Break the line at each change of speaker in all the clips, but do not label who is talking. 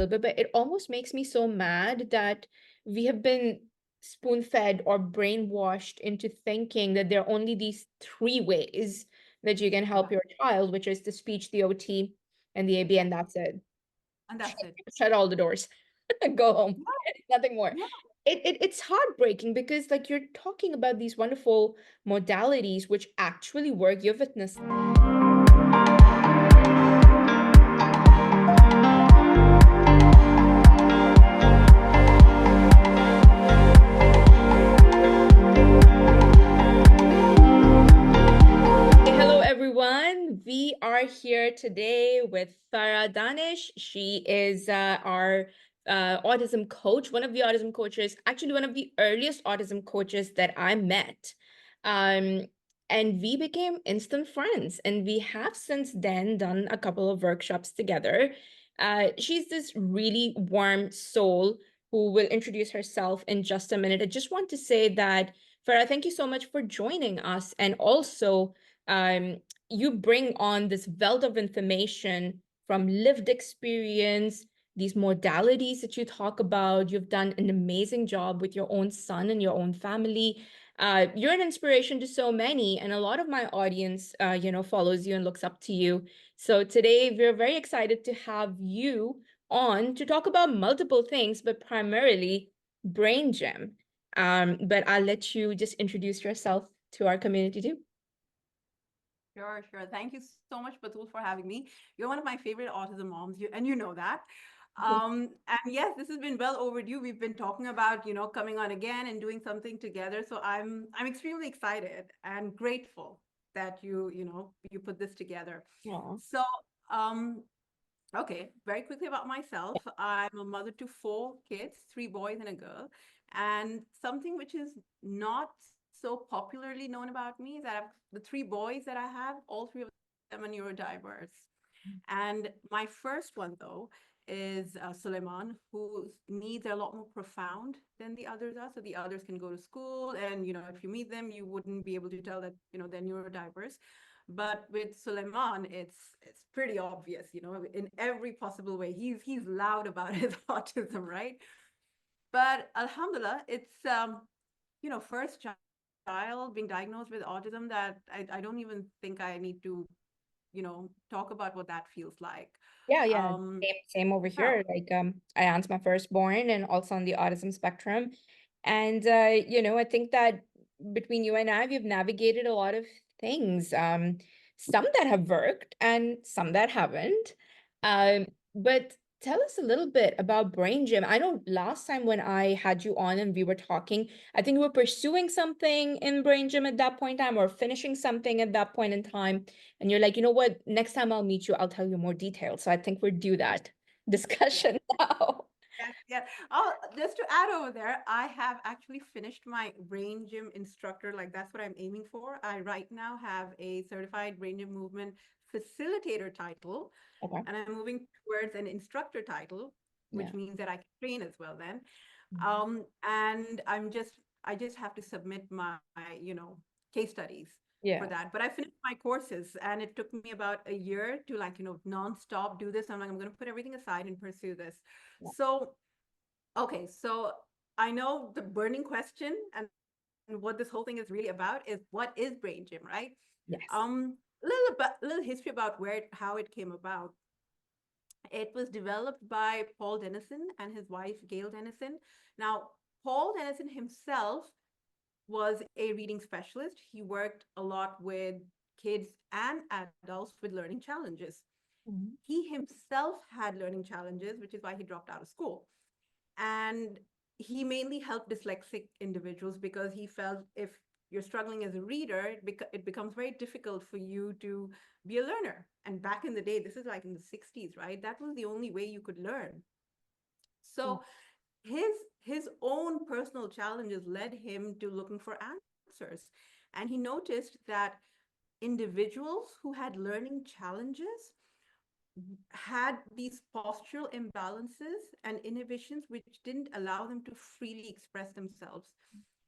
little bit, but it almost makes me so mad that we have been spoon-fed or brainwashed into thinking that there are only these three ways that you can help
Yeah.
your child, which is the speech, the OT, and the AB,
Yeah.
and that's it.
And
Shut,
that's it.
shut all the doors. Go home.
Yeah.
Nothing more.
Yeah.
It's heartbreaking because like you're talking about these wonderful modalities which actually work. You've witnessed. Hello, everyone. We are here today with Farah Danish. She is our autism coach, one of the autism coaches, actually one of the earliest autism coaches that I met. Um, and we became instant friends, and we have since then done a couple of workshops together. She's this really warm soul who will introduce herself in just a minute. I just want to say that, Farah, thank you so much for joining us, and also um, you bring on this wealth of information from lived experience, these modalities that you talk about. You've done an amazing job with your own son and your own family. You're an inspiration to so many, and a lot of my audience, follows you and looks up to you. So today we're very excited to have you on to talk about multiple things, but primarily brain gym. But I'll let you just introduce yourself to our community too.
Sure, sure. Thank you so much, Batul, for having me. You're one of my favorite autism moms, and you know that. And yes, this has been well overdue. We've been talking about, coming on again and doing something together. So I'm extremely excited and grateful that you put this together.
Aw.
So, um, okay, very quickly about myself. I'm a mother to four kids, three boys and a girl. And something which is not so popularly known about me is that the three boys that I have, all three of them are neurodiverse. And my first one, though, is Suleiman, whose needs are a lot more profound than the others are. So the others can go to school, and if you meet them, you wouldn't be able to tell that they're neurodiverse. But with Suleiman, it's pretty obvious, in every possible way. He's loud about his autism, right? But Alhamdulillah, it's first child being diagnosed with autism that I don't even think I need to talk about what that feels like.
Yeah, yeah.
Um,
Same over
yeah,
here. Like, Ayan's my firstborn and also on the autism spectrum. And I think that between you and I, we've navigated a lot of things. Some that have worked and some that haven't. But tell us a little bit about Brain Gym. I know last time when I had you on and we were talking, I think you were pursuing something in Brain Gym at that point in time or finishing something at that point in time. And you're like, you know what? Next time I'll meet you, I'll tell you more details. So I think we're due that
yeah,
discussion now.
yeah, yeah. Oh, just to add over there, I have actually finished my brain gym instructor. Like that's what I'm aiming for. I right now have a certified brain gym movement facilitator title,
Okay.
and I'm moving towards an instructor title,
Yeah.
which means that I can train as well then.
Mhm.
And I just have to submit my, case studies for
Yeah.
that. But I finished my courses and it took me about a year to like, nonstop do this. I'm like, I'm going to put everything aside and pursue this.
Yeah.
So, okay. So I know the burning question and what this whole thing is really about is what is brain gym, right?
Yes.
Little history about how it came about. It was developed by Paul Dennison and his wife, Gail Dennison. Now, Paul Dennison himself was a reading specialist. He worked a lot with kids and adults with learning challenges.
Mhm.
He himself had learning challenges, which is why he dropped out of school. And he mainly helped dyslexic individuals because he felt if you're struggling as a reader, it becomes very difficult for you to be a learner. And back in the day, this is like in the 60s, right? That was the only way you could learn.
Mm.
So his his own personal challenges led him to looking for answers. And he noticed that individuals who had learning challenges had these postural imbalances and inhibitions which didn't allow them to freely express themselves.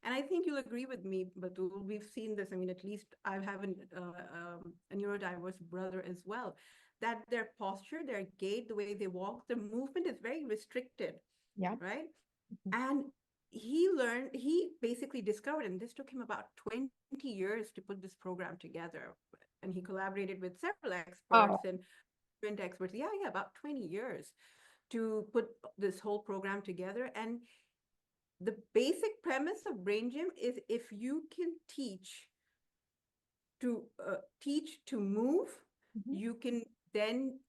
And I think you'll agree with me, Batul. We've seen this. I mean, at least I have a neurodiverse brother as well. that their posture, their gait, the way they walk, their movement is very restricted,
Yeah.
right? And he basically discovered, and this took him about 20 years to put this program together. And he collaborated with several experts
Oh,
and movement experts. Yeah, yeah, about 20 years to put this whole program together. And the basic premise of Brain Gym is if you can teach to move,
mhm.
you can then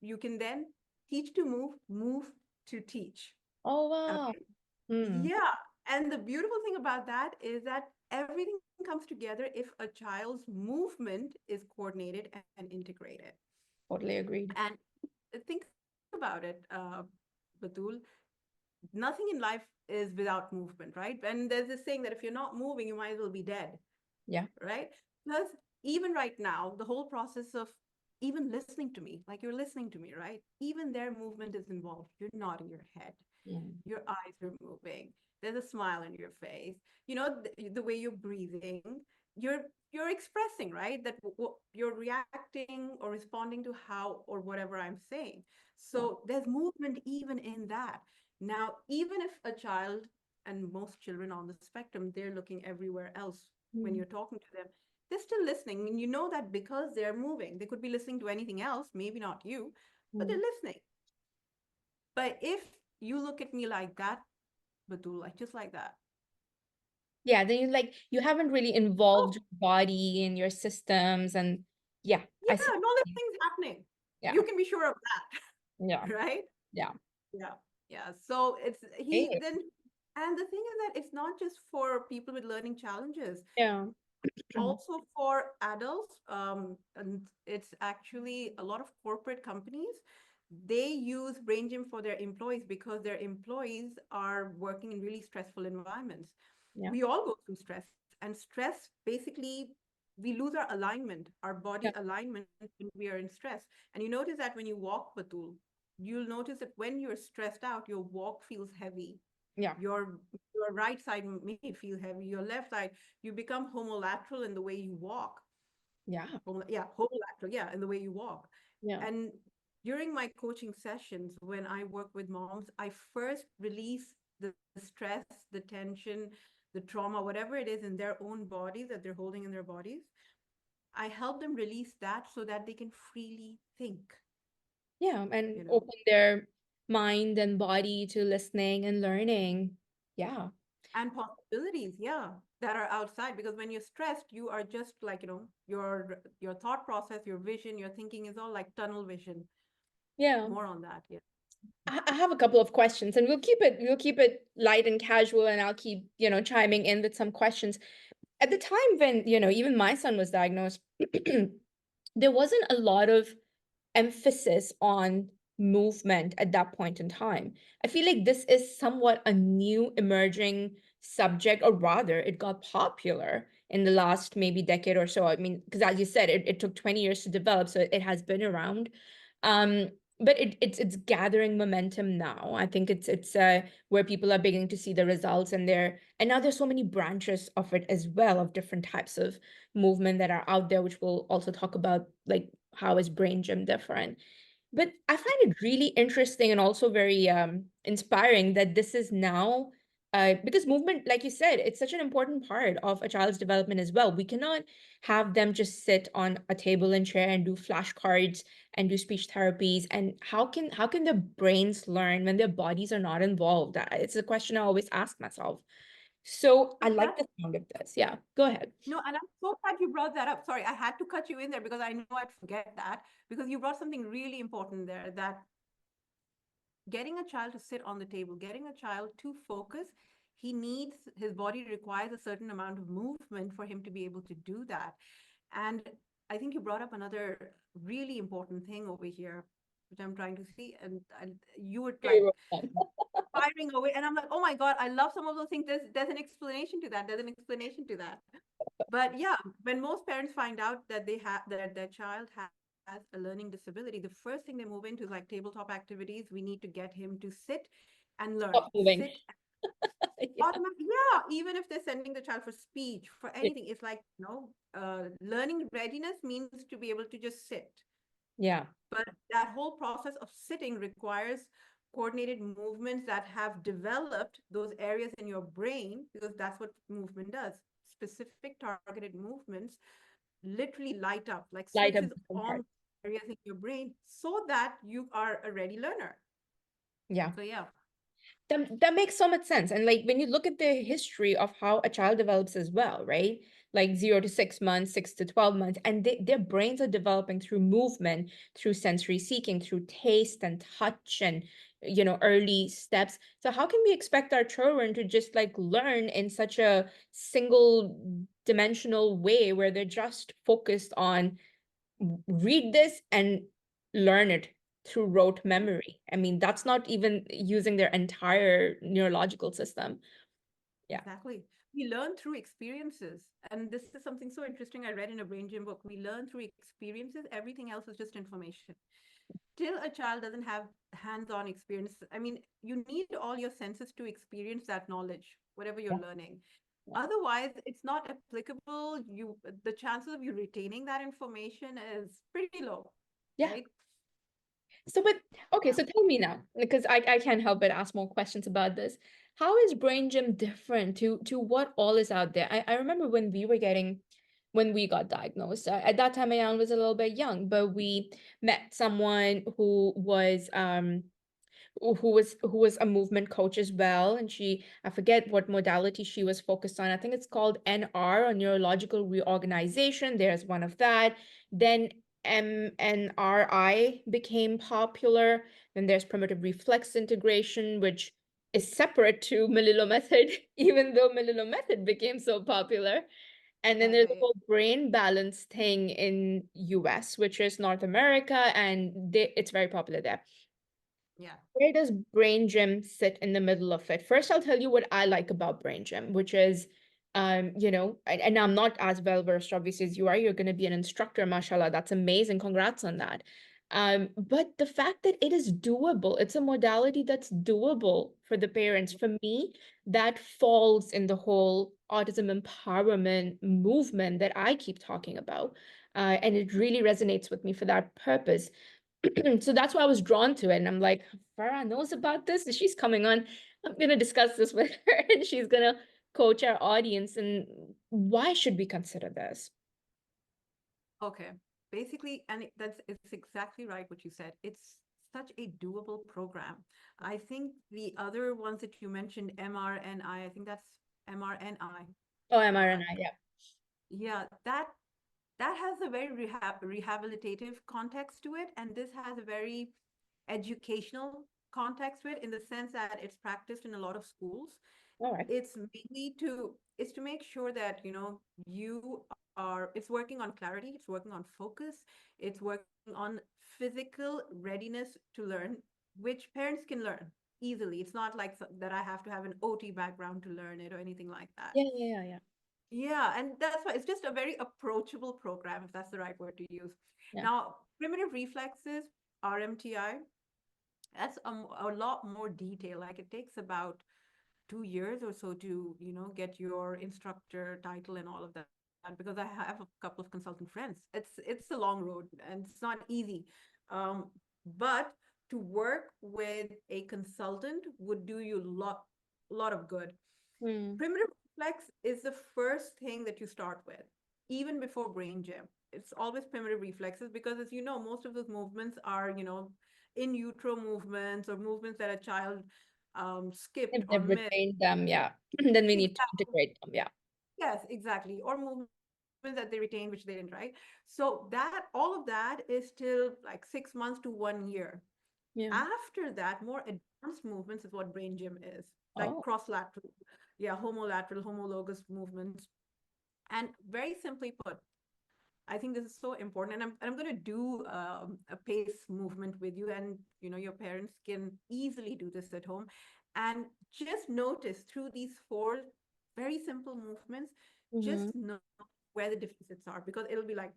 you can then teach to move to teach.
Oh, wow.
Okay.
Hmm.
Yeah. And the beautiful thing about that is that everything comes together if a child's movement is coordinated and integrated.
Totally agreed.
And think about it, Batul. Nothing in life is without movement, right? And there's this saying that if you're not moving, you might as well be dead,
Yeah.
right? Plus, even right now, the whole process of even listening to me, like you're listening to me, right? Even their movement is involved. You're nodding your head,
Mm.
your eyes are moving, there's a smile on your face, you know, the way you're breathing, you're you're expressing, right, that you're reacting or responding to how or whatever I'm saying.
Yeah.
So there's movement even in that. Now, even if a child, and most children on the spectrum, they're looking everywhere else when
Mm.
you're talking to them, they're still listening, and you know that because they're moving. They could be listening to anything else, maybe not you, but they're
Mm.
listening. But if you look at me like that, Batul, like just like that.
Yeah, then you haven't really
Oh,
involved your body in your systems, and yeah, I see.
yeah, no, that thing's happening.
Yeah.
You can be sure of
Yeah.
that, right?
Yeah.
Yeah, yeah. So it's he
Hey.
then, and the thing is that it's not just for people with learning challenges,
Yeah.
also for adults. And it's actually a lot of corporate companies. They use Brain Gym for their employees because their employees are working in really stressful environments.
Yeah.
We all go through stress, and stress basically, we lose our alignment, our body
Yeah.
alignment when we are in stress. And you notice that when you walk, Batul, you'll notice that when you're stressed out, your walk feels heavy.
Yeah.
Your right side may feel heavy. Your left side, you become homolateral in the way you walk.
Yeah.
Yeah, homolateral, yeah, in the way you walk.
Yeah.
And during my coaching sessions, when I work with moms, I first release the stress, the tension, the trauma, whatever it is in their own bodies that they're holding in their bodies. I help them release that so that they can freely think,
Yeah. And
you know,
open their mind and body to listening and learning. Yeah.
and possibilities, yeah, that are outside. Because when you're stressed, you are just like, you know, your thought process, your vision, your thinking is all like tunnel vision.
Yeah.
More on that, yeah.
I have a couple of questions, and we'll keep it light and casual, and I'll keep, chiming in with some questions. At the time when, even my son was diagnosed, there wasn't a lot of emphasis on movement at that point in time. I feel like this is somewhat a new emerging subject, or rather, it got popular in the last maybe decade or so. I mean, because as you said, it took 20 years to develop, so it has been around. Um, but it's gathering momentum now. I think it's where people are beginning to see the results, and now there's so many branches of it as well, of different types of movement that are out there, which we'll also talk about, like how is brain gym different. But I find it really interesting and also very inspiring that this is now, because movement, like you said, it's such an important part of a child's development as well. We cannot have them just sit on a table and chair and do flashcards and do speech therapies. And how can their brains learn when their bodies are not involved? It's a question I always ask myself. So I
No,
like
that's
the sound of this. Yeah, go ahead.
no, and I'm so glad you brought that up. Sorry, I had to cut you in there because I know I'd forget that, because you brought something really important there, that getting a child to sit on the table, getting a child to focus, his body requires a certain amount of movement for him to be able to do that. And I think you brought up another really important thing over here, which I'm trying to see. And you were
Very
like
well done.
firing away. And I'm like, oh my God, I love some of those things. There's an explanation to that. There's an explanation to that. But yeah, when most parents find out that they have that their child has a learning disability, the first thing they move into is like tabletop activities. We need to get him to sit and learn.
Stop moving.
Sit
Yeah.
automatically. Yeah, even if they're sending the child for speech, for
Yeah.
anything, it's like, learning readiness means to be able to just sit.
Yeah.
But that whole process of sitting requires coordinated movements that have developed those areas in your brain, because that's what movement does. Specific targeted movements literally light up like
Light up
switches
different
on
parts.
areas in your brain so that you are a ready learner.
Yeah.
So yeah,
That makes so much sense. And like when you look at the history of how a child develops as well, right? Like 0 to 6 months, 6 to 12 months, and their brains are developing through movement, through sensory seeking, through taste and touch and early steps. So how can we expect our children to just like learn in such a single dimensional way where they're just focused on read this and learn it through rote memory? I mean, that's not even using their entire neurological system. Yeah.
exactly. We learn through experiences. And this is something so interesting I read in a brain gym book. We learn through experiences. Everything else is just information. Till a child doesn't have hands-on experience, I mean, you need all your senses to experience that knowledge, whatever you're
Yeah.
learning.
Yeah.
Otherwise, it's not applicable. The chances of you retaining that information is pretty low,
Yeah.
right?
So, but okay,
Yeah.
so tell me now, because I can't help but ask more questions about this. How is Brain Gym different to what all is out there? I remember when we got diagnosed. At that time, Ayan was a little bit young, but we met someone who was a movement coach as well, and I forget what modality she was focused on. I think it's called NR, or neurological reorganization. There's one of that. Then MNRI became popular. Then there's primitive reflex integration, which is separate to Melillo method, even though Melillo method became so popular. And then there's a
Okay.
whole brain balance thing in US, which is North America, and it's very popular there.
Yeah.
Where does Brain Gym sit in the middle of it? First, I'll tell you what I like about Brain Gym, which is, and I'm not as well versed, obviously, as you are. You're going to be an instructor, mashallah. That's amazing. Congrats on that. But the fact that it is doable, it's a modality that's doable for the parents. For me, that falls in the whole autism empowerment movement that I keep talking about. And it really resonates with me for that purpose. So that's why I was drawn to it. And I'm like, Farah knows about this. And she's coming on. I'm going to discuss this with her and she's going to coach our audience. And why should we consider this?
Okay. Basically, and it's exactly right what you said. It's such a doable program. I think the other ones that you mentioned, MRNI, I think that's MRNI.
Oh,
Uh,
MRNI. Yeah.
yeah, that has a very rehabilitative context to it, and this has a very educational context to it in the sense that it's practiced in a lot of schools.
All right.
It's to make sure that you are it's working on clarity, it's working on focus, it's working on physical readiness to learn, which parents can learn easily. It's not like that I have to have an OT background to learn it or anything like that.
Yeah, yeah, yeah, yeah.
Yeah, and that's why it's just a very approachable program, if that's the right word to use.
Yeah.
Now, primitive reflexes, RMTI, that's a lot more detail. Like it takes about 2 years or so to, get your instructor title and all of that. Because I have a couple of consultant friends. It's a long road and it's not easy. But to work with a consultant would do you lot of good.
Hmm.
Primitive reflex is the first thing that you start with, even before brain gym. It's always primitive reflexes because, as you know, most of those movements are, in utero movements or movements that a child skipped
If
or
they've
missed.
retained them, yeah. Then we need to
Exactly.
integrate them. Yeah.
Yes, exactly. Or movements that they retained, which they didn't, right? So that all of that is still like 6 months to 1 year.
Yeah.
After that, more advanced movements is what brain gym is, like
Oh.
cross-lateral, yeah, homolateral, homologous movements. And very simply put, I think this is so important. And I'm going to do a pace movement with you, and your parents can easily do this at home. And just notice through these four very simple movements,
Mm-hmm.
just know where the deficits are, because it'll be like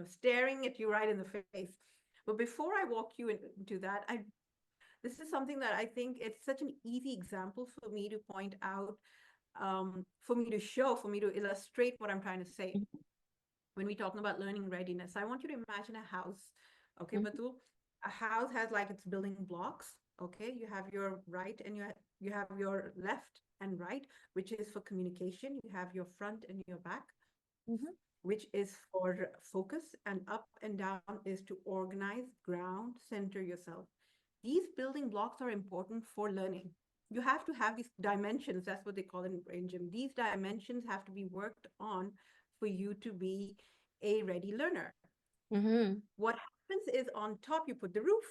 staring at you right in the face. But before I walk you into that, I this is something that I think it's such an easy example for me to point out, for me to show, for me to illustrate what I'm trying to say. When we're talking about learning readiness, I want you to imagine a house. Okay, Batul, a house has like its building blocks. Okay, you have your right and you have your left and right, which is for communication. You have your front and your back,
Mm-hmm.
which is for focus, and up and down is to organize, ground, center yourself. These building blocks are important for learning. You have to have these dimensions. That's what they call it in brain gym. These dimensions have to be worked on for you to be a ready learner.
Mm-hmm.
What happens is on top, you put the roof,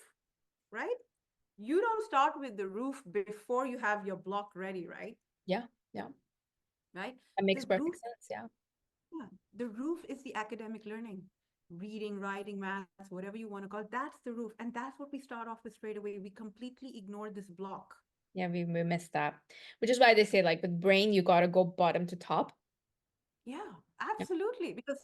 right? You don't start with the roof before you have your block ready, right?
Yeah, yeah.
Right?
That
The
makes
roof,
perfect sense. Yeah.
yeah, the roof is the academic learning, reading, writing, maths, whatever you want to call it. That's the roof. And that's what we start off with straight away. We completely ignore this block.
Yeah, we missed that. Which is why they say like with brain, you gotta go bottom to top.
Yeah,
Yeah.
absolutely. Because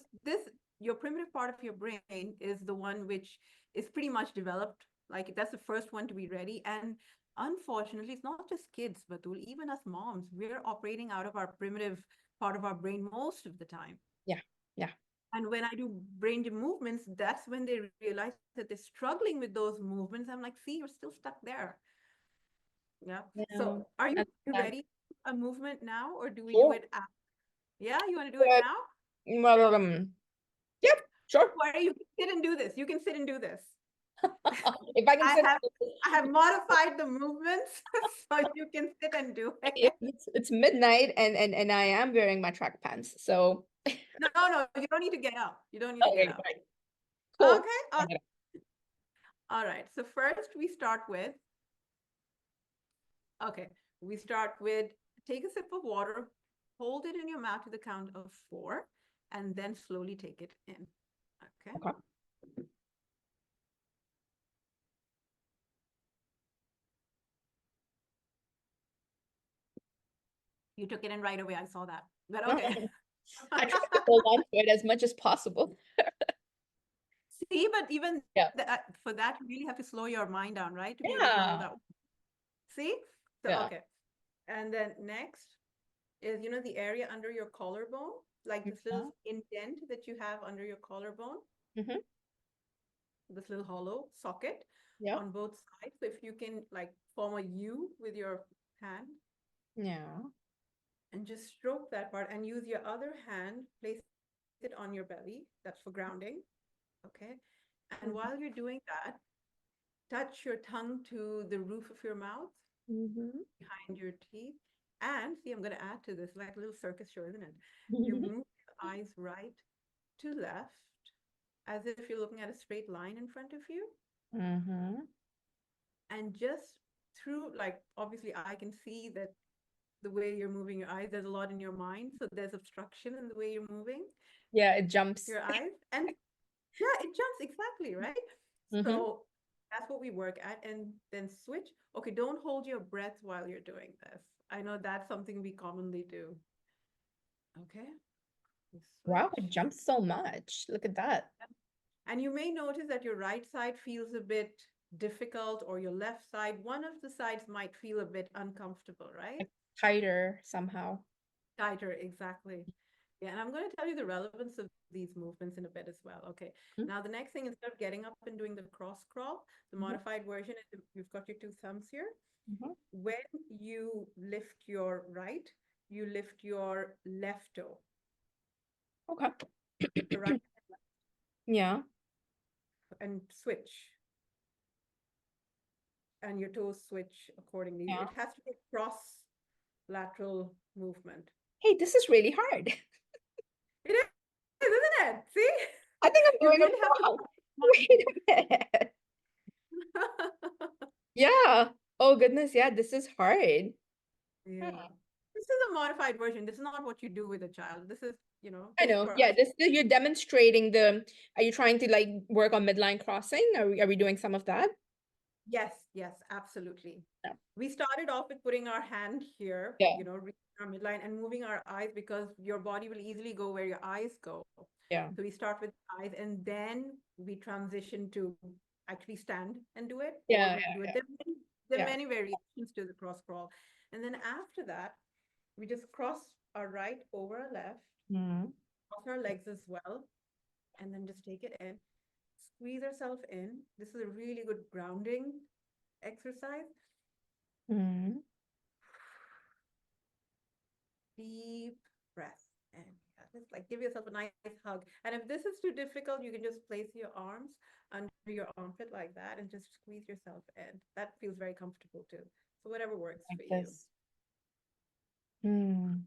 your primitive part of your brain is the one which is pretty much developed. Like that's the first one to be ready. And unfortunately, it's not just kids, Batul, even us moms, we're operating out of our primitive part of our brain most of the time.
Yeah. Yeah.
And when I do brain gym movements, that's when they realize that they're struggling with those movements. I'm like, see, you're still stuck there. Yeah.
Yeah.
So are you
That's sad.
ready for a movement now, or do we do
Sure.
it after? Yeah, you want to do it
But,
now?
well, yep, sure.
Don't worry, you can sit and do this. You can sit and do this.
If I can
I
sit,
have I have modified the movements so you can sit and do it.
it's midnight and I am wearing my track pants. So
No, no, you don't need to get up. You don't need to get
okay,
up.
fine. Cool.
Okay. All right. So first we start with, okay, we start with take a sip of water, hold it in your mouth to the count of 4, and then slowly take it in. Okay.
Okay.
You took it in right away. I saw that. But okay.
I try to hold on to it as much as possible.
See, but even
Yeah.
for that, you really have to slow your mind down, right? To be able to hold
Yeah.
that. See? So,
Yeah.
okay. And then next is, the area under your collarbone, like this little
Yeah.
indent that you have under your collarbone,
Mm-hmm.
this little hollow socket
Yeah.
on both sides. So if you can like form a U with your hand
Yeah.
and just stroke that part and use your other hand, place it on your belly. That's for grounding. Okay. And while you're doing that, touch your tongue to the roof of your mouth
Mm-hmm.
behind your teeth. And see, I'm going to add to this like a little circus show, isn't it? You
Mm-hmm.
move your eyes right to left as if you're looking at a straight line in front of you.
Mm-hmm.
And just through, like, obviously, I can see that the way you're moving your eyes, there's a lot in your mind. So there's obstruction in the way you're moving
Yeah, it jumps.
your eyes. And yeah, it jumps exactly, right?
Mm-hmm.
So that's what we work at. And then switch. Okay, don't hold your breath while you're doing this. I know that's something we commonly do. Okay, we
Wow,
switch.
it jumps so much. Look at that.
And you may notice that your right side feels a bit difficult or your left side, one of the sides might feel a bit uncomfortable, right?
Like tighter somehow.
Tighter, exactly. Yeah, and I'm going to tell you the relevance of these movements in a bit as well. Okay. Now, the next thing, instead of getting up and doing the cross crawl, the
Mm-hmm.
modified version is you've got your two thumbs here.
Mm-hmm.
When you lift your right, you lift your left toe.
Okay.
The right
Yeah.
and switch, and your toes switch accordingly.
Yeah.
It has to be a cross lateral movement.
Hey, this is really hard.
It is, isn't it? See?
I think I'm
You
doing it
really have to
wrong. Wait a minute. Yeah. Oh goodness, yeah, this is hard.
Yeah.
Hmm.
This is a modified version. This is not what you do with a child. This is,
I
just
know.
for
Yeah,
us.
you're demonstrating the, are you trying to like work on midline crossing? Are we doing some of that?
Yes, yes, absolutely.
Yeah.
We started off with putting our hand here,
Yeah.
reaching our midline and moving our eyes because your body will easily go where your eyes go.
Yeah.
So we start with eyes and then we transition to actually stand and do it, or
Yeah,
we do
yeah,
it. There are
yeah.
many variations to the cross crawl. And then after that, we just cross our right over our left,
Yeah.
cross our legs as well, and then just take it in. squeeze ourselves in. This is a really good grounding exercise.
Mm.
Deep breath. And yeah, just like give yourself a nice hug. And if this is too difficult, you can just place your arms under your armpit like that and just squeeze yourself in. That feels very comfortable too. So whatever works
Like
for you.
this. Mm.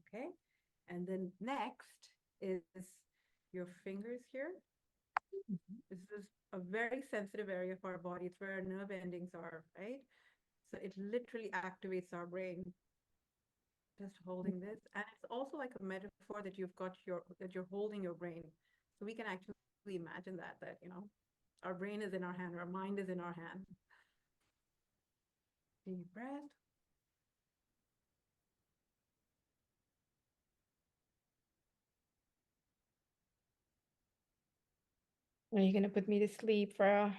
Okay. And then next is your fingers here. This is a very sensitive area of our body. It's where our nerve endings are, right? So it literally activates our brain. Just holding this. And it's also like a metaphor that you're holding your brain. So we can actually imagine that our brain is in our hand, our mind is in our hand. Deep breath.
Are you gonna put me to sleep, for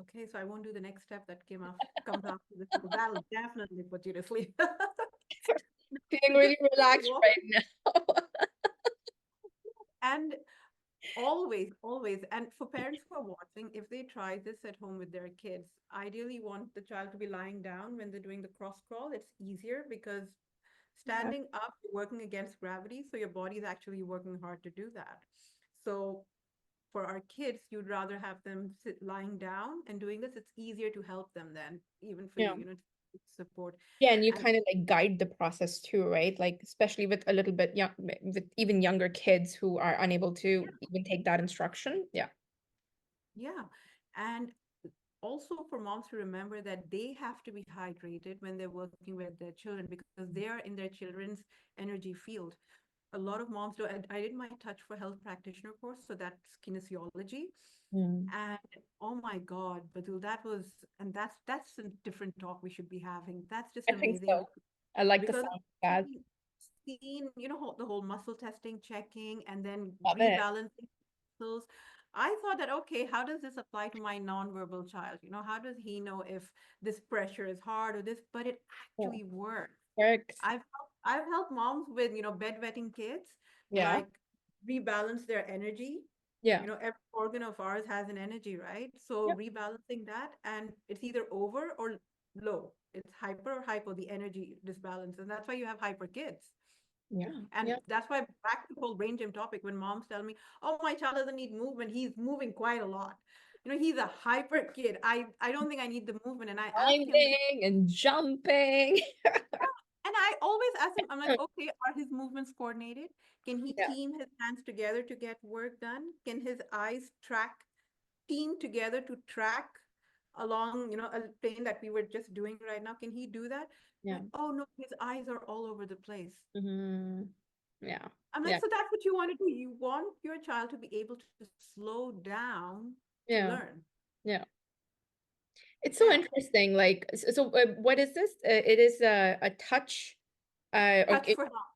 Okay, so I won't do the next step that comes after this because that'll definitely put you to sleep.
feeling
So just
really relaxed
walk
right now?
and always, and for parents who are watching, if they try this at home with their kids, ideally want the child to be lying down when they're doing the cross crawl. It's easier because
Yeah.
standing up, you're working against gravity, so your body is actually working hard to do that. So for our kids, you'd rather have them sit lying down and doing this. It's easier to help them then, even for
Yeah.
you, to support.
Yeah, and you
And
kind of like guide the process too, right? Like especially with a little bit young, with even younger kids who are unable to even take that instruction. Yeah.
yeah, and also for moms to remember that they have to be hydrated when they're working with their children because they are in their children's energy field. A lot of moms do. I did my Touch for Health practitioner course, so that's kinesiology.
Mm.
And oh my God, Badul, and that's a different talk we should be having. That's just
I think
amazing
so. I like the
because
sound of
I've
that.
seen, the whole muscle testing, checking, and then
Love it.
rebalancing muscles. I thought that, okay, how does this apply to my nonverbal child? How does he know if this pressure is hard or this? But it
Yeah.
actually works.
Works.
I've helped moms with, bedwetting kids,
Yeah.
like rebalance their energy.
Yeah.
Every organ of ours has an energy, right? So
Yep.
rebalancing that, and it's either over or low. It's hyper or hypo, the energy disbalance. And that's why you have hyper kids.
Yeah.
And
Yeah.
that's why back to the whole brain gym topic, when moms tell me, oh, my child doesn't need movement, he's moving quite a lot. He's a hyper kid. I don't think I need the movement. And I ask him,
Climbing and jumping.
and I always ask him, I'm like, okay, are his movements coordinated? Can he
Yeah.
team his hands together to get work done? Can his eyes team together to track along, a plane that we were just doing right now? Can he do that?
Yeah.
Like, oh no, his eyes are all over the place.
Hmm. Yeah.
I'm like,
Yeah.
so that's what you want to do. You want your child to be able to slow down to
Yeah.
learn.
Yeah. It's so
Yeah.
interesting. Like, what is this? It is a touch.
Touch
Okay.
for health.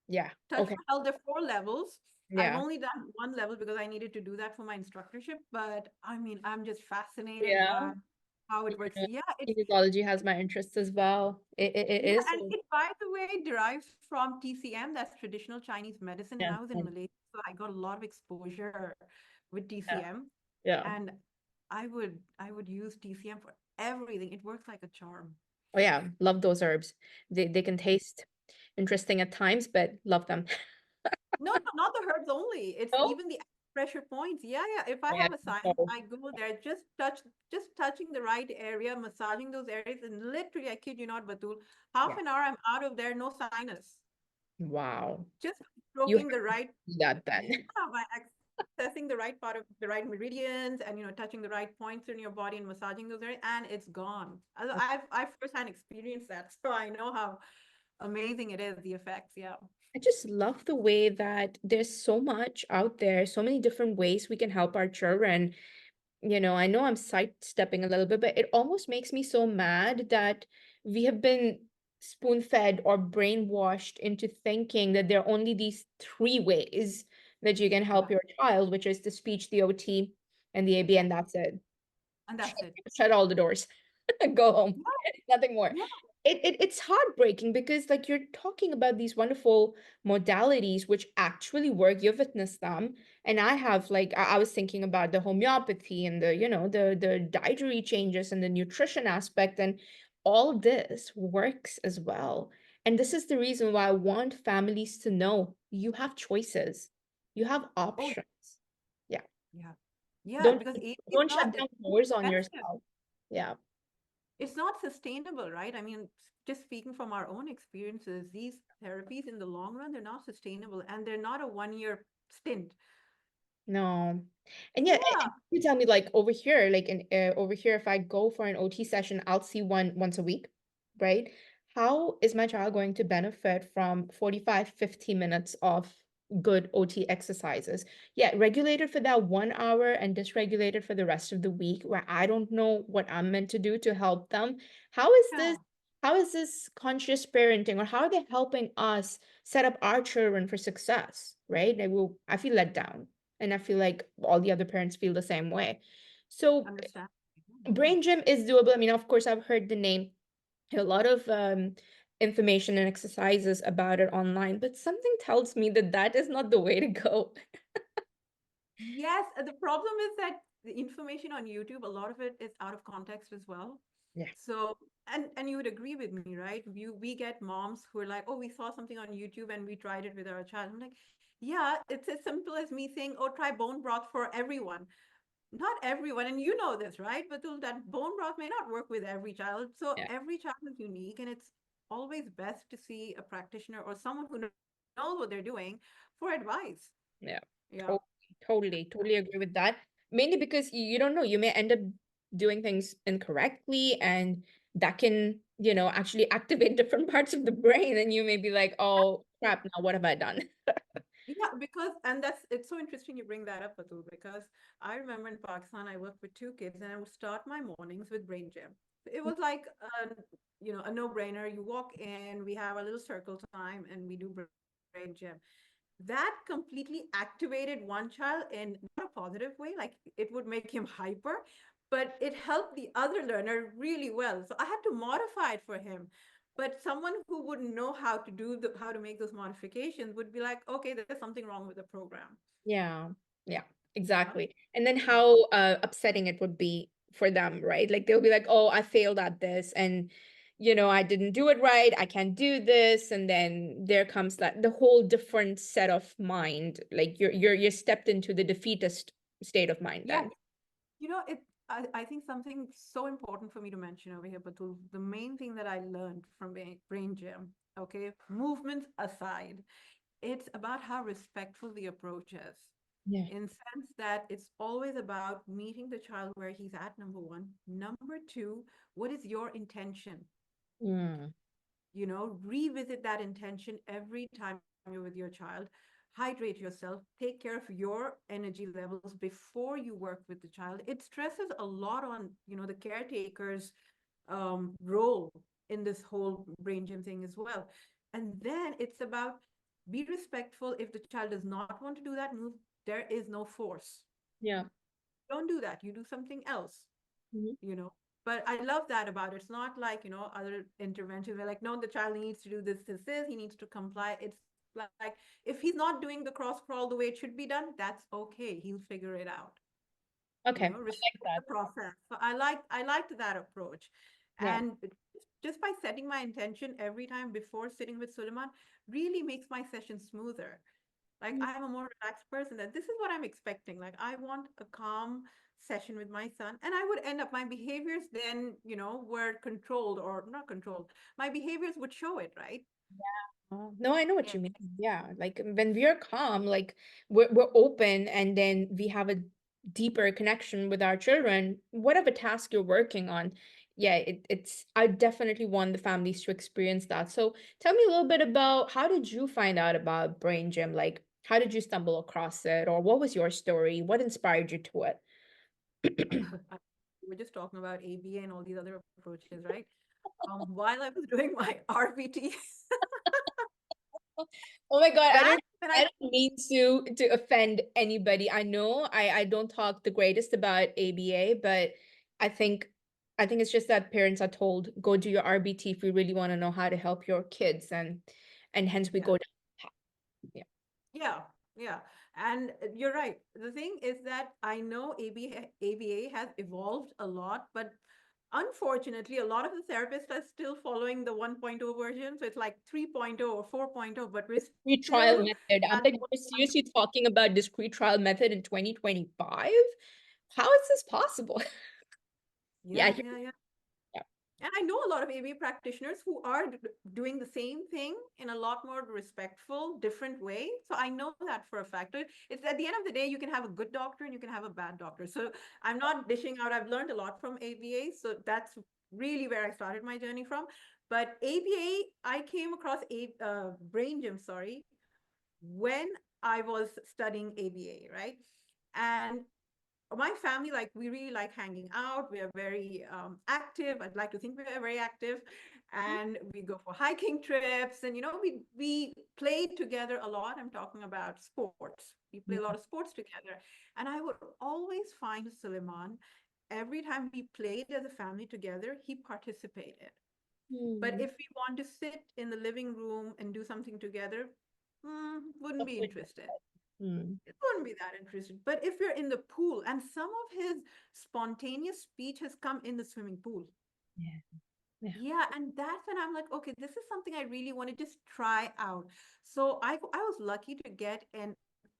Yeah.
Touch
Okay.
for health, there are 4 levels. I've
Yeah.
only done one level because I needed to do that for my instructorship. But I mean, I'm just fascinated
Yeah.
by how it works.
Yeah.
Yeah,
Kinesiology has my interests as well. It
yeah,
is.
and it, by the way, derives from TCM, that's traditional Chinese medicine. And
Yeah.
I was in Malaysia, so I got a lot of exposure with
Yeah.
TCM.
Yeah.
And I would use TCM for everything. It works like a charm.
Oh yeah. Love those herbs. They can taste interesting at times, but love them.
No, no, not the herbs only. It's
Oh.
even the pressure points. Yeah, yeah. If I
Yeah.
have a sinus,
So,
I go there, just touching the right area, massaging those areas, and literally, I kid you not, Batul, half
yeah.
an hour I'm out of there, no sinus.
Wow.
Just
You have
stroking the right,
to do that then.
yeah, by accessing the right part of the right meridians and touching the right points in your body and massaging those areas, and it's gone. I've firsthand experienced that, so I know how amazing it is, the effects. Yeah.
I just love the way that there's so much out there, so many different ways we can help our children. I know I'm sidestepping a little bit, but it almost makes me so mad that we have been spoon-fed or brainwashed into thinking that there are only these three ways that you can
Yeah.
help your child, which is the speech, the OT, and the AB,
Yeah.
and that's it.
And
Shut,
that's it.
shut all the doors. Go home.
Yeah.
Nothing more.
Yeah.
it's heartbreaking because like you're talking about these wonderful modalities which actually work. You've witnessed them, and I have like I was thinking about the homeopathy and the the dietary changes and the nutrition aspect, and all this works as well. And this is the reason why I want families to know you have choices, you have
Oh,
options. Yeah,
yeah. Yeah,
don't
because AD is
don't
not,
shut
it's
down
too
doors on
expensive.
yourself. Yeah,
It's not sustainable, right? I mean, just speaking from our own experiences, these therapies in the long run, they're not sustainable and they're not a 1 year stint.
no. And yeah,
Yeah.
and you tell me like over here, like in over here, if I go for an OT session, I'll see one once a week, right? How is my child going to benefit from 45, 50 minutes of good OT exercises? Yeah, regulated for that 1 hour and dysregulated for the rest of the week, where I don't know what I'm meant to do to help them. How is this?
Yeah.
How is this conscious parenting, or how are they helping us set up our children for success, right? I feel let down. And I feel like all the other parents feel the same way. So
Understand.
brain gym is doable. I mean, of course, I've heard the name, a lot of information and exercises about it online, but something tells me that that is not the way to go.
Yes, the problem is that the information on YouTube, a lot of it is out of context as well.
Yeah.
So, and you would agree with me, right? We get moms who are like, "Oh, we saw something on YouTube and we tried it with our child." I'm like, "Yeah, it's as simple as me saying, "Oh, try bone broth for everyone." Not everyone, and you know this, right? But that bone broth may not work with every child. So
Yeah.
every child is unique, and it's always best to see a practitioner or someone who knows what they're doing for advice.
Yeah.
Yeah.
To- totally agree with that. Mainly because you don't know, you may end up doing things incorrectly, and that can, actually activate different parts of the brain, and you may be like, oh crap, now what have I done?
Yeah, because and that's it's so interesting you bring that up, Atul, because I remember in Pakistan I worked with two kids and I would start my mornings with brain gym. It was like a no-brainer. You walk in, we have a little circle time and we do brain gym. That completely activated one child in not a positive way, like it would make him hyper, but it helped the other learner really well. So I had to modify it for him. But someone who wouldn't know how to how to make those modifications would be like, okay, there's something wrong with the program.
Yeah, yeah,
Yeah.
exactly. And then
Yeah.
how upsetting it would be for them, right? Like they'll be like, "Oh, I failed at this, and I didn't do it right. I can't do this." And then there comes that the whole different set of mind. Like you're stepped into the defeatist state of mind
Yes.
then.
I think something so important for me to mention over here, Batul, the main thing that I learned from brain gym, okay, movements aside, it's about how respectful the approach is.
Yeah.
In sense that it's always about meeting the child where he's at, number one. Number two, what is your intention?
Mm,
Revisit that intention every time you're with your child. Hydrate yourself, take care of your energy levels before you work with the child. It stresses a lot on, the caretaker's role in this whole brain gym thing as well. And then it's about be respectful. If the child does not want to do that move, there is no force.
yeah.
Don't do that. You do something else,
Mhm.
you know. But I love that about it. It's not like, other interventions. They're like, no, the child needs to do this, he needs to comply. It's like, if he's not doing the cross crawl the way it should be done, that's okay. He'll figure it out.
Okay, I like
Respect
that.
the process. So I liked that approach.
Yeah.
And just by setting my intention every time before sitting with Suleiman really makes my session smoother. Like
Mm.
I'm a more relaxed person that this is what I'm expecting. Like I want a calm session with my son and I would end up my behaviors then, were controlled or not controlled. My behaviors would show it, right?
Oh, no, I know what
Yeah.
you mean. Yeah, like when we are calm, like we're open, and then we have a deeper connection with our children, whatever task you're working on. Yeah, it's I definitely want the families to experience that. So tell me a little bit about how did you find out about Brain Gym? Like how did you stumble across it, or what was your story? What inspired you to it?
We're just talking about ABA and all these other approaches, right? While I was doing my RBT,
Oh my God,
back when
I
I
didn't mean to offend anybody. I know I don't talk the greatest about ABA, but I think I think it's just that parents are told, go do your RBT if you really want to know how to help your kids, and hence we
Yeah.
go down that path. Yeah.
Yeah, yeah. And you're right. The thing is that I know ABA has evolved a lot, but unfortunately, a lot of the therapists are still following the 1.0 version. So it's like 3.0 or 4.0, but we're
Discrete trial
still
method. I'm
at
like, you're seriously
1.0.
talking about discrete trial method in 2025? How is this possible? Yeah,
Yeah, yeah, yeah.
yeah,
And I know a lot of ABA practitioners who are doing the same thing in a lot more respectful, different way. So I know that for a fact. It's at the end of the day, you can have a good doctor and you can have a bad doctor. So I'm not dishing out. I've learned a lot from ABA. So that's really where I started my journey from. But ABA, I came across brain gym, sorry, when I was studying ABA, right? And my family, like, we really like hanging out. We are very active. I'd like to think we are very active, and we go for hiking trips, and we play together a lot. I'm talking about sports. We play
yeah.
a lot of sports together, and I would always find Suleiman, every time we played as a family together, he participated. But
Hmm.
if we want to sit in the living room and do something together, wouldn't
That's
be
what-
interested.
Hmm.
It wouldn't be that interesting. But if you're in the pool, and some of his spontaneous speech has come in the swimming pool.
Yeah, yeah,
Yeah, and that's when I'm like, okay, this is something I really want to just try out. So I was lucky to get an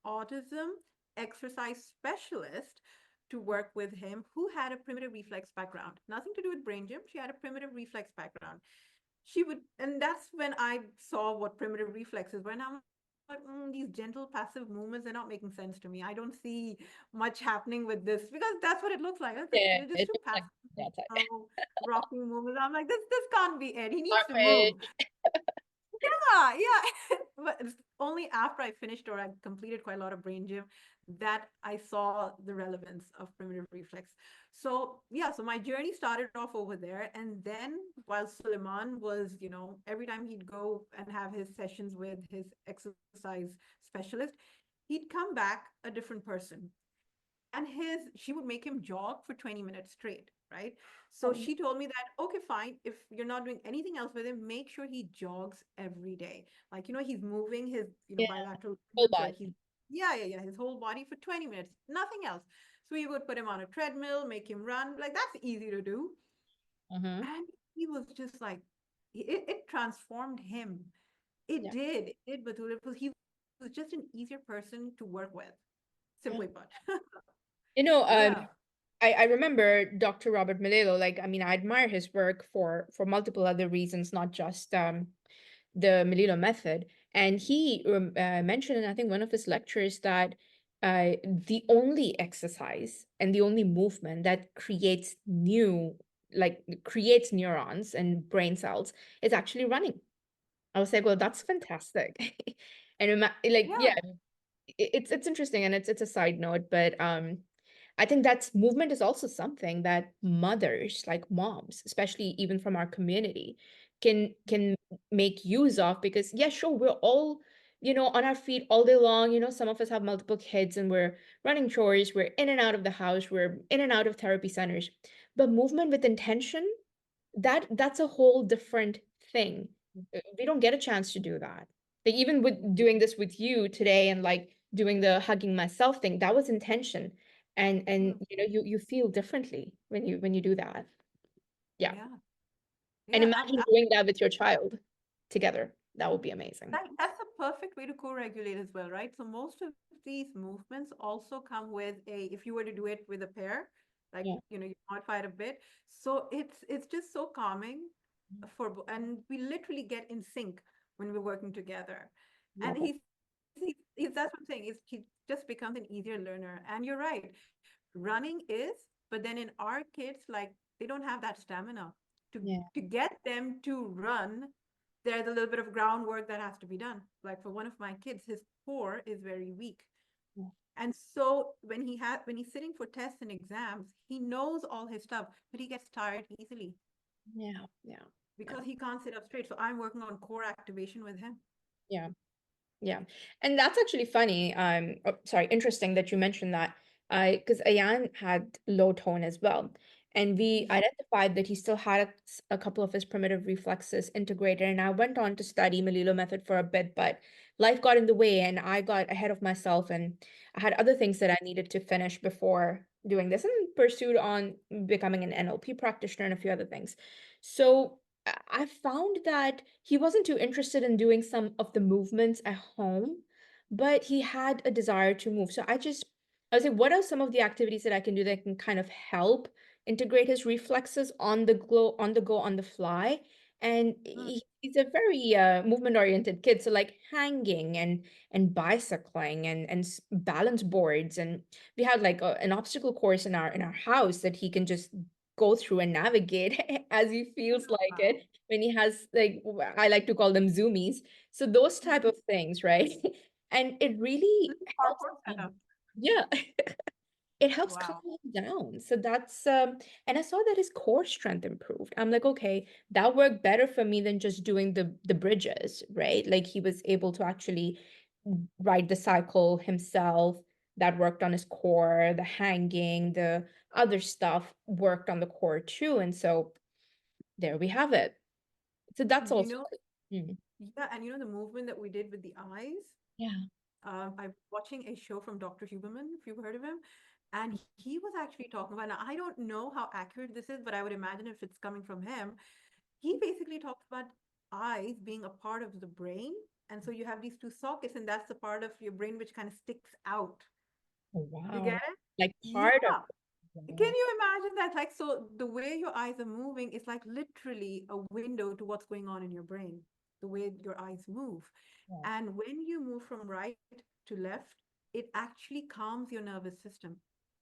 autism exercise specialist to work with him who had a primitive reflex background. Nothing to do with brain gym. She had a primitive reflex background. She would, and that's when I saw what primitive reflexes were. And I'm like, these gentle passive movements, they're not making sense to me. I don't see much happening with this because that's what it looks like. It's like
yeah.
they're just
It
too
looks like
passive,
that type.
slow, rocking movements. I'm like, this can't be it. He needs to move.
Garbage.
Yeah, yeah. But it's only after I finished or I completed quite a lot of brain gym that I saw the relevance of primitive reflex. So yeah, so my journey started off over there. And then while Suleiman was, every time he'd go and have his sessions with his exercise specialist, he'd come back a different person. And she would make him jog for 20 minutes straight, right? So
Um,
she told me that, okay, fine, if you're not doing anything else with him, make sure he jogs every day. Like, he's moving his,
yeah,
bilateral
whole
movements, or
body.
he's, yeah, yeah, yeah, his whole body for 20 minutes, nothing else. So we would put him on a treadmill, make him run. Like, that's easy to do.
Mm-hmm.
And he was just like, it transformed him. It
Yeah,
did. It did, Batul. He was just an easier person to work with, simply
yeah.
put.
You know,
Yeah.
I remember Dr. Robert Melillo. Like, I mean, I admire his work for multiple other reasons, not just the Melillo method. And he mentioned in, I think, one of his lectures that the only exercise and the only movement that creates neurons and brain cells is actually running. I was like, well, that's fantastic. And like,
Yeah.
yeah, it's interesting, and it's a side note, but I think that's movement is also something that mothers, like moms, especially even from our community, can make use of, because yeah, sure, we're all, on our feet all day long. Some of us have multiple kids and we're running chores, we're in and out of the house, we're in and out of therapy centers. But movement with intention, that's a whole different thing. We don't get a chance to do that. Like, even with doing this with you today, and like doing the hugging myself thing, that was intention. And
Mm.
you feel differently when you do that. Yeah.
Yeah.
And
Yeah.
imagine doing that with your child together. That would be amazing.
That's a perfect way to co-regulate as well, right? So most of these movements also come with if you were to do it with a pair, like,
Yeah.
you modify it a bit. So it's just so calming and we literally get in sync when we're working together. And
Love it.
that's what I'm saying, is he just becomes an easier learner. And you're right, running is, but then in our kids, like, they don't have that stamina to
Yeah.
get them to run. There's a little bit of groundwork that has to be done. Like, for one of my kids, his core is very weak.
Yeah.
And so when he's sitting for tests and exams, he knows all his stuff, but he gets tired easily
Yeah. Yeah. Yeah.
because he can't sit up straight. So I'm working on core activation with him.
Yeah. Yeah. And that's actually funny. Sorry, interesting that you mentioned that. Because Ayan had low tone as well. And we identified that he still had a couple of his primitive reflexes integrated. And I went on to study Melillo method for a bit, but life got in the way and I got ahead of myself and I had other things that I needed to finish before doing this and pursued on becoming an NLP practitioner and a few other things. So I found that he wasn't too interested in doing some of the movements at home, but he had a desire to move. So I was like, what are some of the activities that I can do that can kind of help integrate his reflexes on the go, on the fly? And
Mm.
he's a very movement oriented kid, so like hanging and bicycling and balance boards, and we had like an obstacle course in our house that he can just go through and navigate as he feels like
Wow.
it when he has like I like to call them zoomies. So those type of things, right? And it
This
really
is
helps
parkour
me.
setup.
Yeah, it helps calm
Wow.
him down. So that's and I saw that his core strength improved. I'm like, okay, that worked better for me than just doing the bridges, right? Like he was able to actually ride the cycle himself. That worked on his core, the hanging, the other stuff worked on the core too. And so there we have it. So that's
You
also
know,
mm,
yeah, and you know the movement that we did with the eyes?
yeah.
I'm watching a show from Dr. Huberman, if you've heard of him. And he was actually talking about, now I don't know how accurate this is, but I would imagine if it's coming from him, he basically talks about eyes being a part of the brain. And so you have these two sockets, and that's the part of your brain which kind of sticks out.
Oh,
You get
wow.
it?
Like part of
Yeah. Can
wow.
you imagine that? Like, so the way your eyes are moving is like literally a window to what's going on in your brain, the way your eyes move.
Yeah.
And when you move from right to left, it actually calms your nervous system.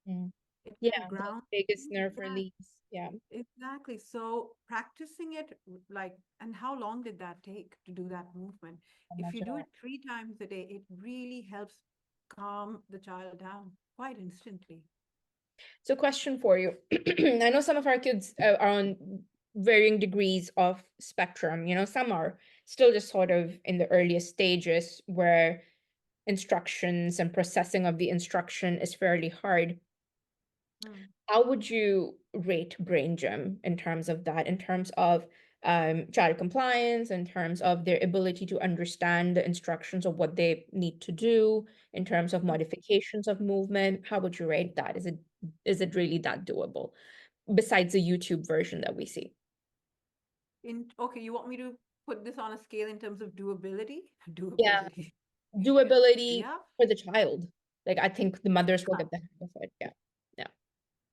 Mm.
It
Yeah,
kind of
the
grounds
biggest
you.
nerve
Yeah,
release. Yeah,
exactly. So practicing it, like, and how long did that take to do that movement? If you
imagine
do
that.
it 3 times a day, it really helps calm the child down quite instantly.
So, question for you. I know some of our kids are on varying degrees of spectrum. You know, some are still just sort of in the earliest stages where instructions and processing of the instruction is fairly hard.
Hmm.
How would you rate Brain Gym in terms of that, in terms of child compliance, in terms of their ability to understand the instructions of what they need to do, in terms of modifications of movement? How would you rate that? Is it really that doable besides the YouTube version that we see?
Okay, you want me to put this on a scale in terms of doability?
Yeah,
Doability.
doability
Yeah.
for the child. Like I think the mothers will
Uh,
get the hang of it. Yeah. Yeah.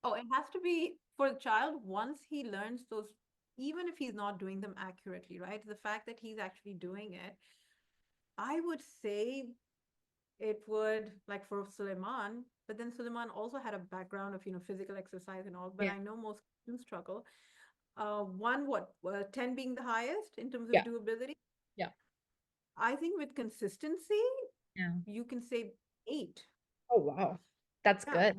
Oh, it has to be for the child once he learns those, even if he's not doing them accurately, right? The fact that he's actually doing it, I would say it would, like for Suleiman, but then Suleiman also had a background of, physical exercise and all, but
Yeah.
I know most do struggle. One, what, 10 being the highest in terms of
Yeah.
doability?
Yeah.
I think with consistency,
Yeah.
you can say 8.
Oh, wow. That's
Yeah,
good.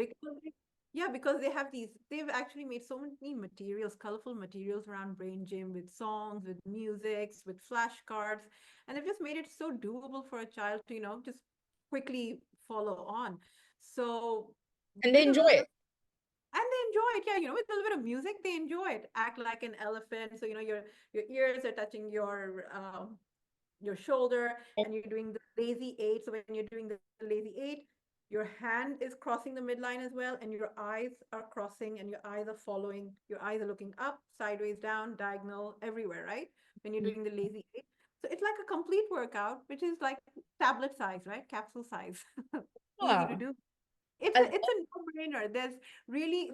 because they've actually made so many materials, colorful materials around Brain Gym with songs, with musics, with flashcards, and they've just made it so doable for a child to, just quickly follow on. So
And they
with a
enjoy
little bit
it.
of, and they enjoy it. Yeah, with a little bit of music, they enjoy it. Act like an elephant. So, your ears are touching your shoulder and you're doing the lazy eight. So when you're doing the lazy eight, your hand is crossing the midline as well, and your eyes are crossing and your eyes are following. Your eyes are looking up, sideways, down, diagonal, everywhere, right? When you're doing the lazy eight. So it's like a complete workout, which is like tablet size, right? Capsule size. Easy to
Yeah.
do. It's a
And
it's a no-brainer.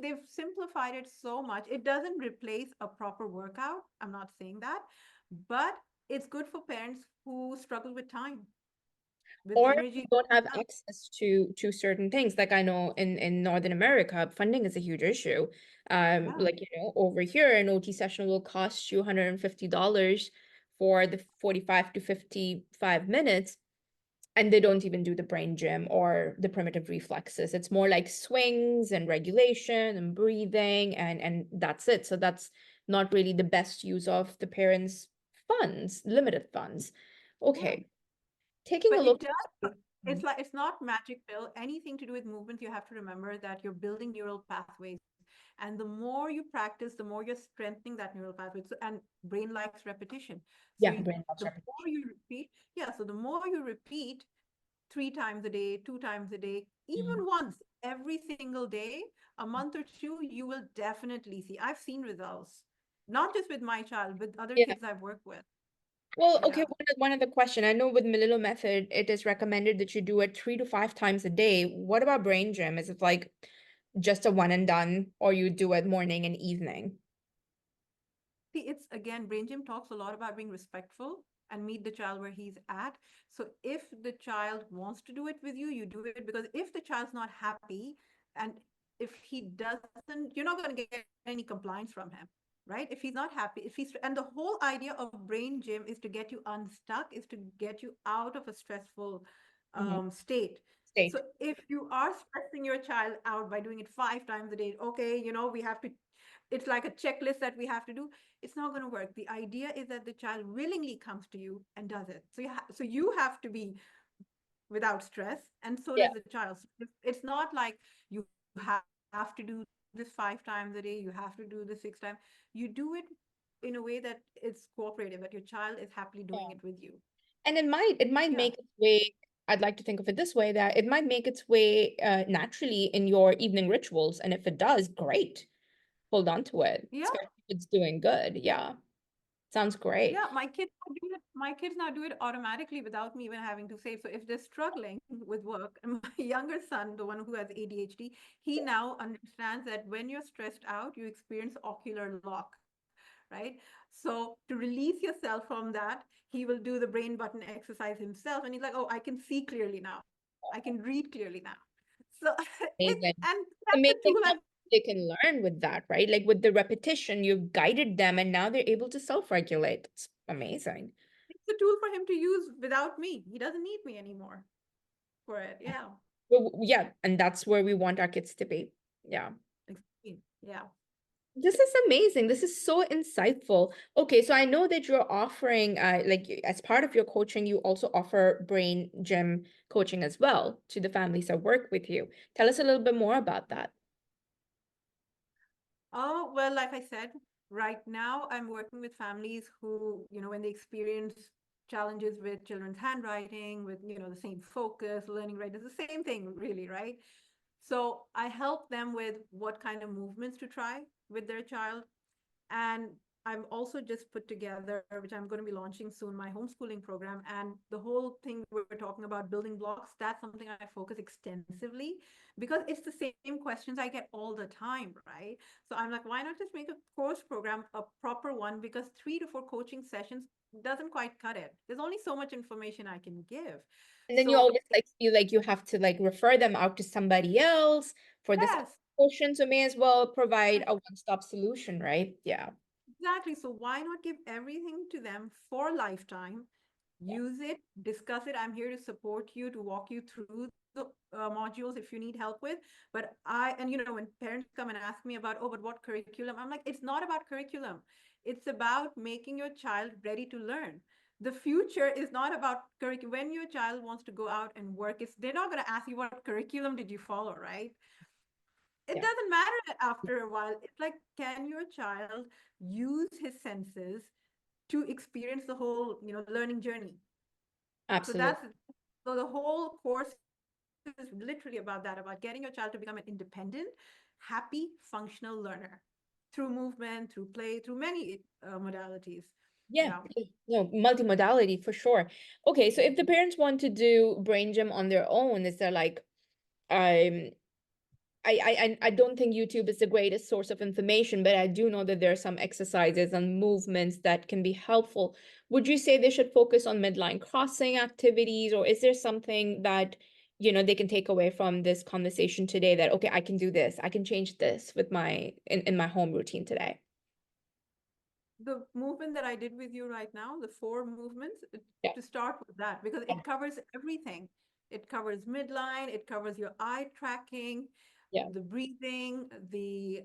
They've simplified it so much. It doesn't replace a proper workout. I'm not saying that, but it's good for parents who struggle with time, with
or
energy.
don't have access to certain things. Like I know in Northern America, funding is a huge issue.
Yeah,
Like over here, an OT session will cost you $150 for the 45 to 55 minutes, and they don't even do the brain gym or the primitive reflexes. It's more like swings and regulation and breathing and that's it. So that's not really the best use of the parents' funds, limited funds.
yeah.
Okay, taking a
But it
look.
does. It's not magic pill. Anything to do with movement, you have to remember that you're building neural pathways And the more you practice, the more you're strengthening that neural pathway. So, and brain likes repetition. So
Yeah, brain loves
the
repetition.
more you repeat, yeah, so the more you repeat 3 times a day, 2 times a day,
Mm.
even once every single day, a month or two, you will definitely see. I've seen results, not just with my child, with other
Yeah.
kids I've worked with.
Well, okay,
Yeah.
one other question. I know with Melillo method, it is recommended that you do it 3 to 5 times a day. What about brain gym? Is it like just a one and done, or you do it morning and evening?
See, it's again, Brain Gym talks a lot about being respectful and meet the child where he's at. So if the child wants to do it with you, you do it, because if the child's not happy and if he doesn't, you're not going to get any compliance from him, right? If he's not happy, if he's, and the whole idea of Brain Gym is to get you unstuck, is to get you out of a stressful
Mhm.
state. So
State.
if you are stressing your child out by doing it 5 times a day, okay, we have to, it's like a checklist that we have to do. It's not going to work. The idea is that the child willingly comes to you and does it. So you have to be without stress, and so
Yeah.
does the child. So it's not like you have to do this 5 times a day, you have to do this 6 times. You do it in a way that it's cooperative, that your child is happily doing
Yeah.
it with you.
And it might
Yeah.
make its way, I'd like to think of it this way, that it might make its way naturally in your evening rituals. And if it does, great. Hold on to it,
Yeah.
especially if it's doing good. Yeah. Sounds great.
Yeah, my kids now do it automatically without me even having to say. So if they're struggling with work, and my younger son, the one who has ADHD, he now understands that when you're stressed out, you experience ocular lock, right? So to release yourself from that, he will do the brain button exercise himself, and he's like, "Oh, I can see clearly now. I can read clearly now." So
Amazing.
that's a
Amazing
tool
how
I'm
they can learn with that, right? Like with the repetition, you've guided them and now they're able to self-regulate. It's amazing.
it's a tool for him to use without me. He doesn't need me anymore for it. Yeah.
Yeah, and that's where we want our kids to be. Yeah.
Extreme. Yeah.
This is amazing. This is so insightful. Okay, so I know that you're offering, as part of your coaching, you also offer brain gym coaching as well to the families that work with you. Tell us a little bit more about that.
Oh, well, like I said, right now I'm working with families who, when they experience challenges with children's handwriting, with, the same focus, learning right, it's the same thing, really, right? So I help them with what kind of movements to try with their child. And I'm also just put together, which I'm going to be launching soon, my homeschooling program. And the whole thing we're talking about building blocks, that's something I focus extensively because it's the same questions I get all the time, right? So I'm like, why not just make a course program, a proper one? Because 3 to 4 coaching sessions doesn't quite cut it. There's only so much information I can give.
And then you
So
always feel like you have to refer them out to somebody else for this
yes,
portion. So may as well provide a one-stop solution, right? Yeah.
exactly. So why not give everything to them for a lifetime?
Yeah.
Use it, discuss it. I'm here to support you, to walk you through the modules if you need help with. But when parents come and ask me about, oh, but what curriculum? I'm like, it's not about curriculum. It's about making your child ready to learn. The future is not about curriculum. When your child wants to go out and work, they're not going to ask you what curriculum did you follow, right? It
Yeah.
doesn't matter that after a while. It's like, can your child use his senses to experience the whole, learning journey? So
Absolutely.
the whole course is literally about that, about getting your child to become an independent, happy, functional learner through movement, through play, through many modalities.
Yeah,
Yeah.
no, multimodality for sure. Okay, so if the parents want to do brain gym on their own, is there um I don't think YouTube is the greatest source of information, but I do know that there are some exercises and movements that can be helpful. Would you say they should focus on midline crossing activities, or is there something that, they can take away from this conversation today that, okay, I can do this, I can change this with in my home routine today?
The movement that I did with you right now, the 4 movements,
Yeah,
to start with that, because
yeah,
it covers everything. It covers midline, it covers your eye tracking,
yeah.
the breathing, the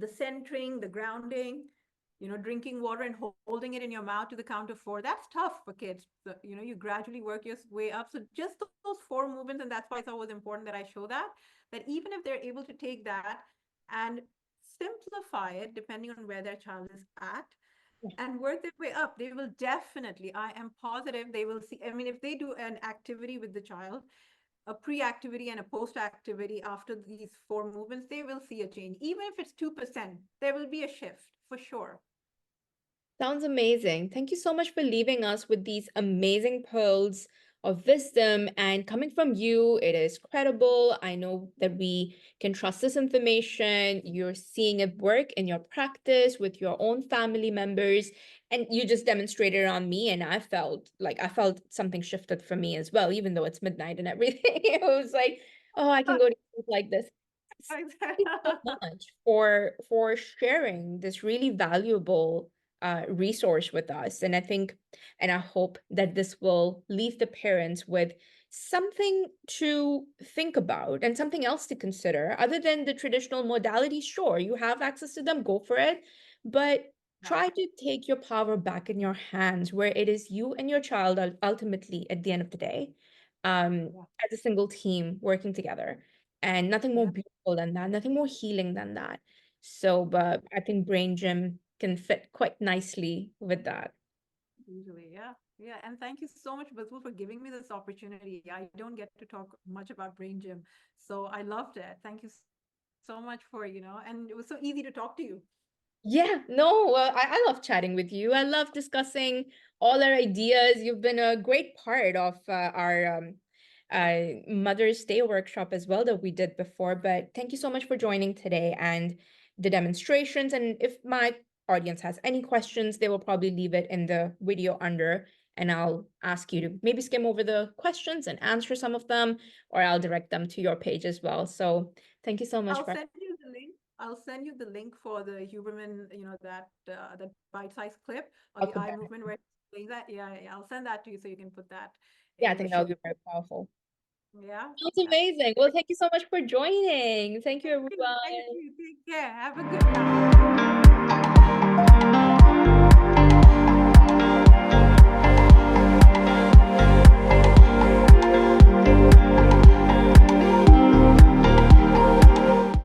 centering, the grounding. drinking water and holding it in your mouth to the count of four. That's tough for kids. So, you gradually work your way up. So just those four movements, and that's why I thought it was important that I show that even if they're able to take that and simplify it depending on where their child is at and work their way up, they will definitely, I am positive they will see. I mean, if they do an activity with the child, a pre-activity and a post-activity after these four movements, they will see a change. Even if it's 2%, there will be a shift for sure.
Sounds amazing. Thank you so much for leaving us with these amazing pearls of wisdom. And coming from you, it is credible. I know that we can trust this information. You're seeing it work in your practice with your own family members. And you just demonstrated it on me. And I felt something shifted for me as well, even though it's midnight and everything. It was like, oh, I can go to sleep like this. Thank you so much for sharing this really valuable resource with us. And I hope that this will leave the parents with something to think about and something else to consider other than the traditional modalities. Sure, you have access to them, go for it, but
Yeah,
try to take your power back in your hands where it is you and your child ultimately at the end of the day,
yeah,
as a single team working together. And nothing more
yeah.
beautiful than that, nothing more healing than that. So, but I think Brain Gym can fit quite nicely with that.
Usually, yeah. Yeah. And thank you so much, Batul, for giving me this opportunity. I don't get to talk much about Brain Gym. So I loved it. Thank you so much for, and it was so easy to talk to you.
Yeah, no, I love chatting with you. I love discussing all our ideas. You've been a great part of our Mother's Day workshop as well that we did before. But thank you so much for joining today and the demonstrations. And if my audience has any questions, they will probably leave it in the video under, and I'll ask you to maybe skim over the questions and answer some of them, or I'll direct them to your page as well. So thank you so much
I'll
for.
send you the link. I'll send you the link for the Huberman, that bite-sized clip on
I'll
the
put
eye
that.
movement where it's saying that. Yeah, yeah, I'll send that to you so you can put that
Yeah, I
in the
think that
show.
would be very powerful.
Yeah,
That's
yeah.
amazing. Well, thank you so much for joining. Thank you,
Thank you. Thank
everyone.
you. Take care. Have a good night.